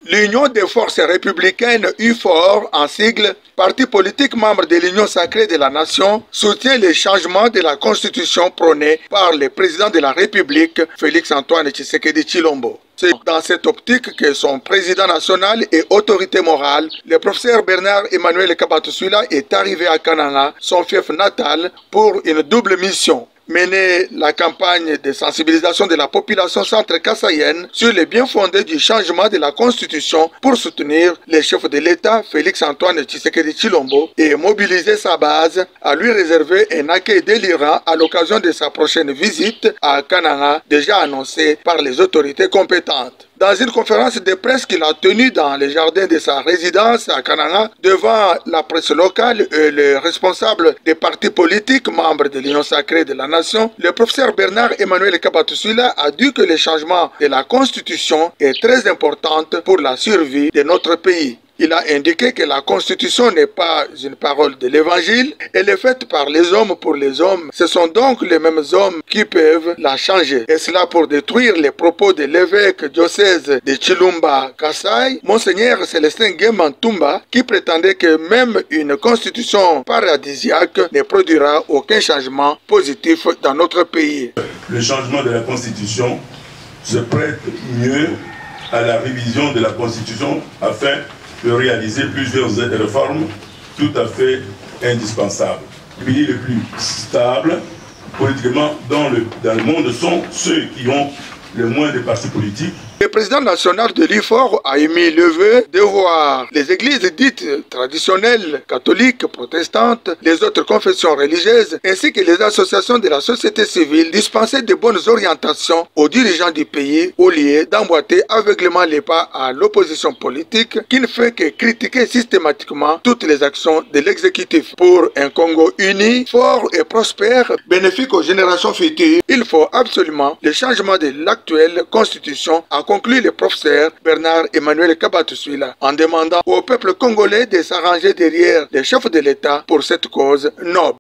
L'Union des forces républicaines UFOR, en sigle, parti politique membre de l'Union sacrée de la nation, soutient les changements de la constitution prônés par le président de la République, Félix-Antoine Tshisekedi Tshilombo. C'est dans cette optique que son président national et autorité morale, le professeur Bernard Emmanuel Kabatouswila, est arrivé à Kananga, son fief natal, pour une double mission. Mener la campagne de sensibilisation de la population centre-kassaïenne sur les bien-fondés du changement de la Constitution pour soutenir le chef de l'État, Félix-Antoine Tshisekedi Tshilombo, et mobiliser sa base à lui réserver un accueil délirant à l'occasion de sa prochaine visite à Kananga, déjà annoncée par les autorités compétentes. Dans une conférence de presse qu'il a tenue dans les jardins de sa résidence à Kananga, devant la presse locale et le responsable des partis politiques membres de l'Union sacrée de la nation, le professeur Bernard Emmanuel Kabatouswila a dit que le changement de la Constitution est très important pour la survie de notre pays. Il a indiqué que la Constitution n'est pas une parole de l'Évangile, elle est faite par les hommes pour les hommes. Ce sont donc les mêmes hommes qui peuvent la changer. Et cela pour détruire les propos de l'évêque diocèse de Chilumba Kassai, Monseigneur Célestin Guémantumba, qui prétendait que même une Constitution paradisiaque ne produira aucun changement positif dans notre pays. Le changement de la Constitution se prête mieux à la révision de la Constitution afin de réaliser plusieurs réformes tout à fait indispensables. Les pays les plus stables politiquement dans le monde sont ceux qui ont le moins de partis politiques. Le président national de l'UFOR a émis le vœu de voir les églises dites traditionnelles, catholiques, protestantes, les autres confessions religieuses, ainsi que les associations de la société civile dispenser de bonnes orientations aux dirigeants du pays au lieu d'emboîter aveuglément les pas à l'opposition politique qui ne fait que critiquer systématiquement toutes les actions de l'exécutif. Pour un Congo uni, fort et prospère, bénéfique aux générations futures, il faut absolument le changement de l'actuelle constitution, a conclu le professeur Bernard Emmanuel Kabatouswila en demandant au peuple congolais de s'arranger derrière les chefs de l'État pour cette cause noble.